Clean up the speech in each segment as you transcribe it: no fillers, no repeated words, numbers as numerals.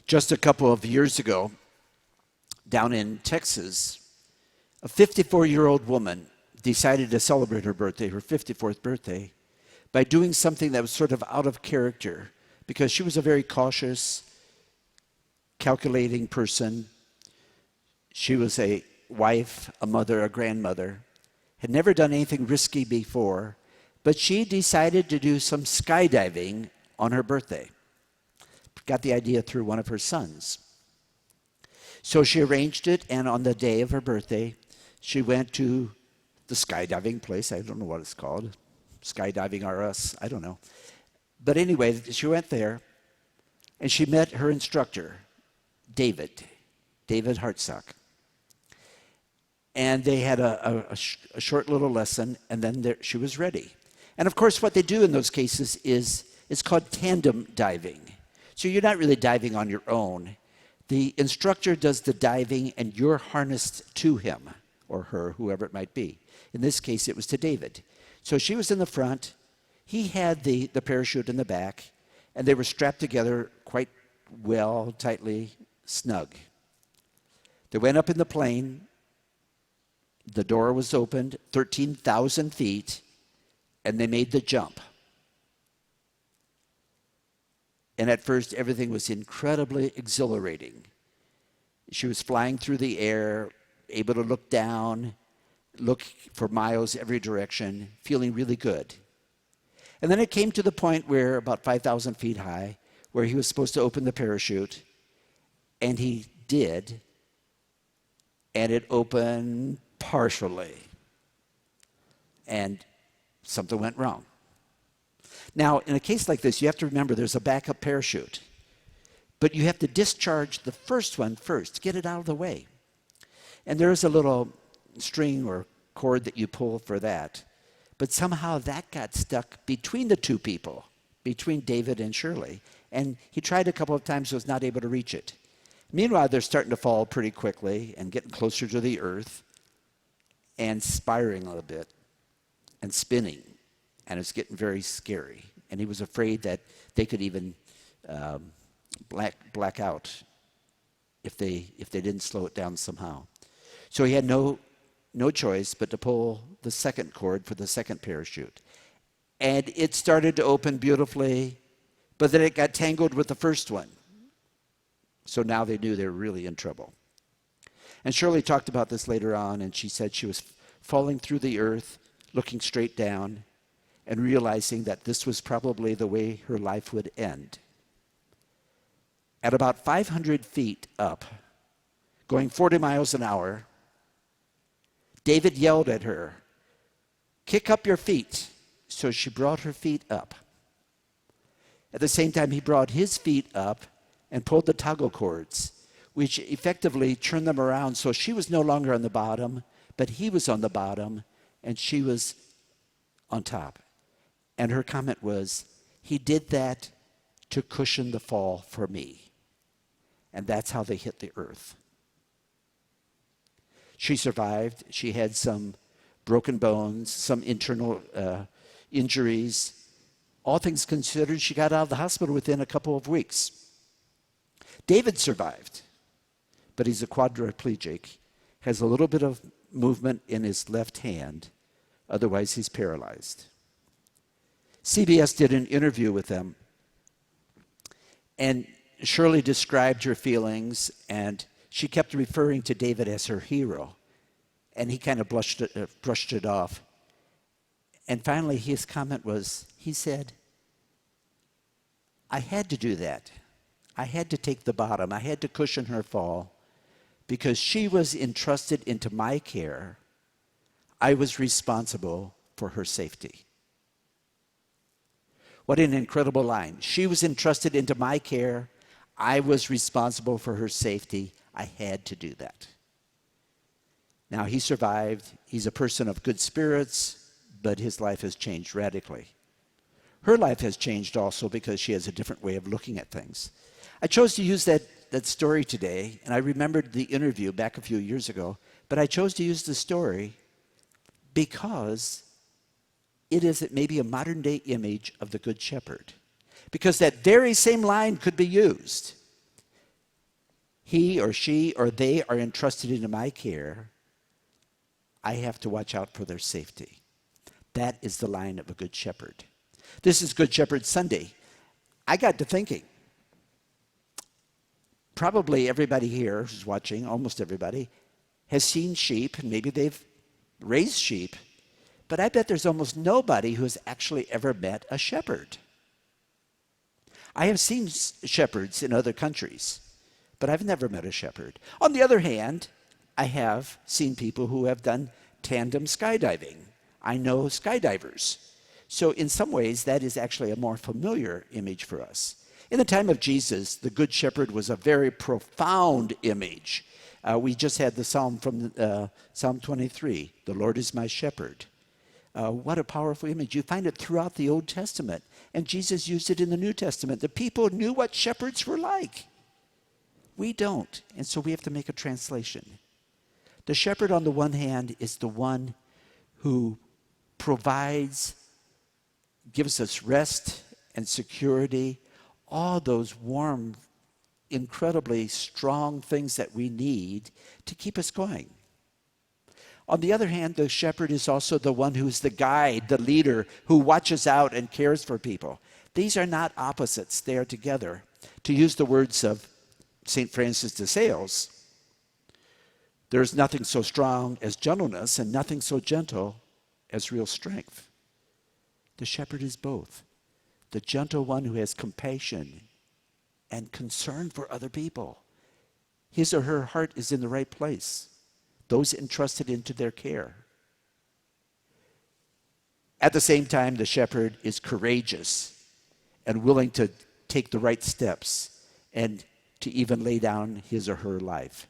Just a couple of years ago, down in Texas, a 54-year-old woman decided to celebrate her birthday, her 54th birthday, by doing something that was sort of out of character because she was a very cautious, calculating person. She was a wife, a mother, a grandmother, had never done anything risky before, but she decided to do some skydiving on her birthday. Got the idea through one of her sons. So she arranged it, and on the day of her birthday, she went to the skydiving place. I don't know what it's called. Skydiving R Us, I don't know. But anyway, she went there, and she met her instructor, David Hartsock. And they had a short little lesson, and then she was ready. And of course, what they do in those cases is it's called tandem diving. So you're not really diving on your own. The instructor does the diving, and you're harnessed to him or her, whoever it might be. In this case, it was to David. So she was in the front. He had the parachute in the back, and they were strapped together quite well, tightly, snug. They went up in the plane. The door was opened, 13,000 feet, and they made the jump. And at first, everything was incredibly exhilarating. She was flying through the air, able to look down, look for miles every direction, feeling really good. And then it came to the point where, about 5,000 feet high, where he was supposed to open the parachute, and he did, and it opened partially, and something went wrong. Now, in a case like this, you have to remember there's a backup parachute, but you have to discharge the first one first, get it out of the way. And there's a little string or cord that you pull for that, but somehow that got stuck between the two people, between David and Shirley, and he tried a couple of times, was not able to reach it. Meanwhile, they're starting to fall pretty quickly and getting closer to the earth and spiraling a little bit and spinning. And it's getting very scary. And he was afraid that they could even black out if they didn't slow it down somehow. So he had no choice but to pull the second cord for the second parachute. And it started to open beautifully, but then it got tangled with the first one. So now they knew they were really in trouble. And Shirley talked about this later on, and she said she was falling through the earth, looking straight down, and realizing that this was probably the way her life would end. At about 500 feet up, going 40 miles an hour, David yelled at her, "Kick up your feet." So she brought her feet up. At the same time, he brought his feet up and pulled the toggle cords, which effectively turned them around so she was no longer on the bottom, but he was on the bottom, and she was on top. And her comment was, "He did that to cushion the fall for me." And that's how they hit the earth. She survived. She had some broken bones, some internal injuries. All things considered, she got out of the hospital within a couple of weeks. David survived, but he's a quadriplegic, has a little bit of movement in his left hand. Otherwise, he's paralyzed. CBS did an interview with them, and Shirley described her feelings, and she kept referring to David as her hero, and he kind of brushed it off. And finally, his comment was, he said, "I had to do that. I had to take the bottom. I had to cushion her fall because she was entrusted into my care. I was responsible for her safety." What an incredible line. She was entrusted into my care. I was responsible for her safety. I had to do that. Now, he survived. He's a person of good spirits, but his life has changed radically. Her life has changed also because she has a different way of looking at things. I chose to use that story today, and I remembered the interview back a few years ago, but I chose to use the story because it is maybe a modern-day image of the Good Shepherd. Because that very same line could be used. he or she or they are entrusted into my care, I have to watch out for their safety. That is the line of a good shepherd. This is Good Shepherd Sunday. I got to thinking, probably everybody here who's watching, almost everybody, has seen sheep, and maybe they've raised sheep, but I bet there's almost nobody who has actually ever met a shepherd. I have seen shepherds in other countries, but I've never met a shepherd. On the other hand, I have seen people who have done tandem skydiving. I know skydivers. So in some ways, that is actually a more familiar image for us. In the time of Jesus, the Good Shepherd was a very profound image. We just had the psalm from Psalm 23, the Lord is my shepherd. What a powerful image. You find it throughout the Old Testament, and Jesus used it in the New Testament. The people knew what shepherds were like. We don't, and so we have to make a translation. The shepherd, on the one hand, is the one who provides, gives us rest and security, all those warm, incredibly strong things that we need to keep us going. On the other hand, the shepherd is also the one who's the guide, the leader, who watches out and cares for people. These are not opposites, they are together. To use the words of St. Francis de Sales, there is nothing so strong as gentleness and nothing so gentle as real strength. The shepherd is both. The gentle one who has compassion and concern for other people. His or her heart is in the right place. Those entrusted into their care. At the same time, the shepherd is courageous and willing to take the right steps and to even lay down his or her life.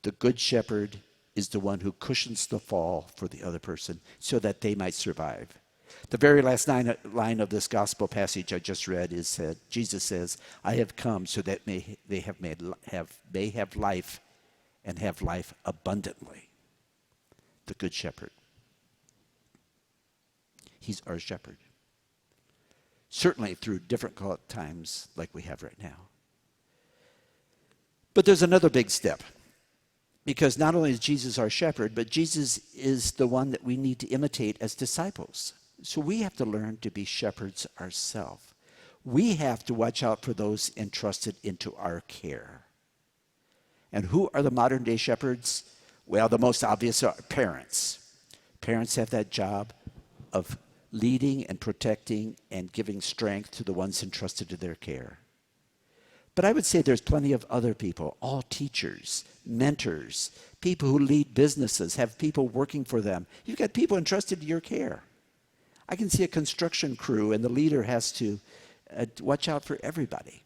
The good shepherd is the one who cushions the fall for the other person so that they might survive. The very last line of this gospel passage I just read is said, Jesus says, I have come so that they may have life and have life abundantly. The good shepherd. He's our shepherd. Certainly through difficult times like we have right now. But there's another big step. Because not only is Jesus our shepherd, but Jesus is the one that we need to imitate as disciples. So we have to learn to be shepherds ourselves. We have to watch out for those entrusted into our care. And who are the modern day shepherds? Well, the most obvious are parents. Parents have that job of leading and protecting and giving strength to the ones entrusted to their care. But I would say there's plenty of other people, all teachers, mentors, people who lead businesses, have people working for them. You've got people entrusted to your care. I can see a construction crew and the leader has to watch out for everybody.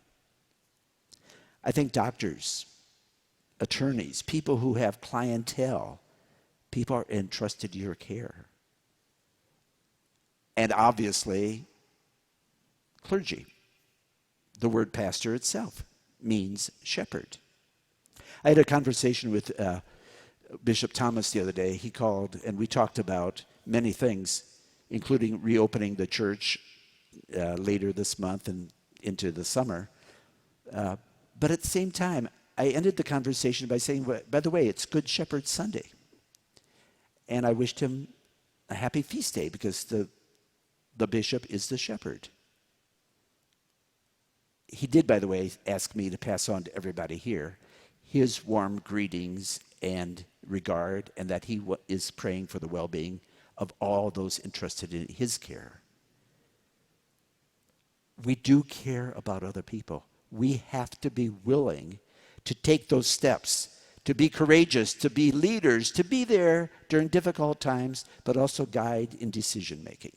I think doctors, attorneys, people who have clientele, people are entrusted to your care. And obviously, clergy. The word pastor itself means shepherd. I had a conversation with Bishop Thomas the other day. He called and we talked about many things, including reopening the church later this month and into the summer. But at the same time, I ended the conversation by saying, by the way, it's Good Shepherd Sunday. And I wished him a happy feast day because the bishop is the shepherd. He did, by the way, ask me to pass on to everybody here his warm greetings and regard, and that he is praying for the well-being of all those entrusted in his care. We do care about other people. We have to be willing to take those steps, to be courageous, to be leaders, to be there during difficult times, but also guide in decision-making.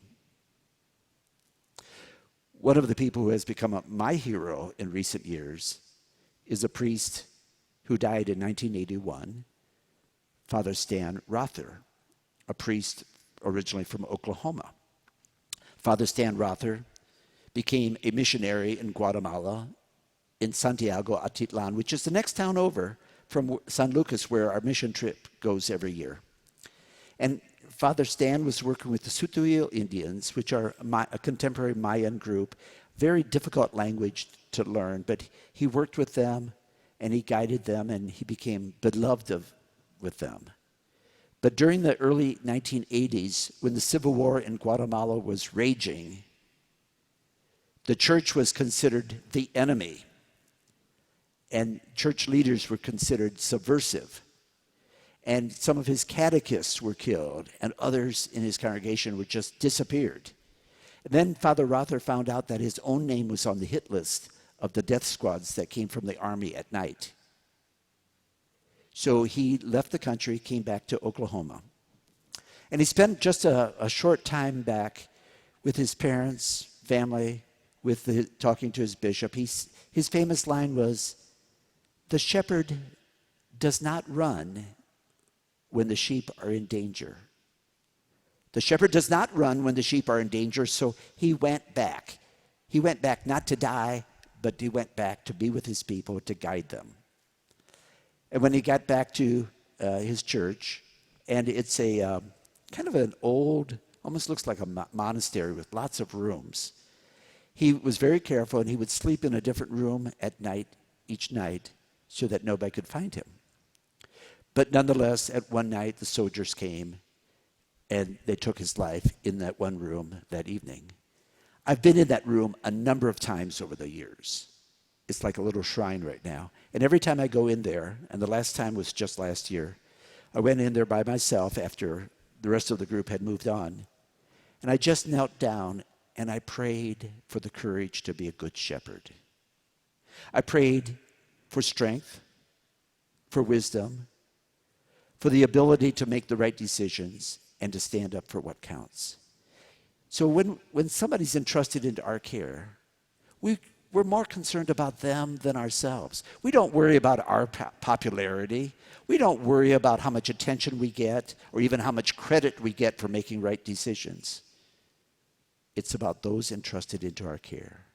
One of the people who has become my hero in recent years is a priest who died in 1981, Father Stan Rother, a priest originally from Oklahoma. Father Stan Rother became a missionary in Guatemala, in Santiago Atitlan, which is the next town over from San Lucas, where our mission trip goes every year. And Father Stan was working with the Sutuil Indians, which are a contemporary Mayan group, very difficult language to learn, but he worked with them and he guided them, and he became beloved with them. But during the early 1980s, when the Civil War in Guatemala was raging, the church was considered the enemy, and church leaders were considered subversive. And some of his catechists were killed, and others in his congregation were just disappeared. And then Father Rother found out that his own name was on the hit list of the death squads that came from the army at night. So he left the country, came back to Oklahoma. And he spent just a short time back with his parents, family, talking to his bishop. His famous line was, "The shepherd does not run when the sheep are in danger." The shepherd does not run when the sheep are in danger, so he went back. He went back not to die, but he went back to be with his people, to guide them. And when he got back to his church, and it's a kind of an old, almost looks like a monastery with lots of rooms. He was very careful, and he would sleep in a different room at night, each night, so that nobody could find him. But nonetheless, at one night, the soldiers came, and they took his life in that one room that evening. I've been in that room a number of times over the years. It's like a little shrine right now. And every time I go in there, and the last time was just last year, I went in there by myself after the rest of the group had moved on. And I just knelt down and I prayed for the courage to be a good shepherd. I prayed for strength, for wisdom, for the ability to make the right decisions and to stand up for what counts. So when somebody's entrusted into our care, we're more concerned about them than ourselves. We don't worry about our popularity. We don't worry about how much attention we get or even how much credit we get for making right decisions. It's about those entrusted into our care.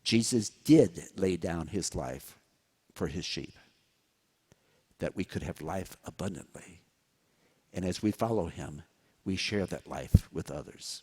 Jesus did lay down his life for his sheep, that we could have life abundantly. And as we follow him, we share that life with others.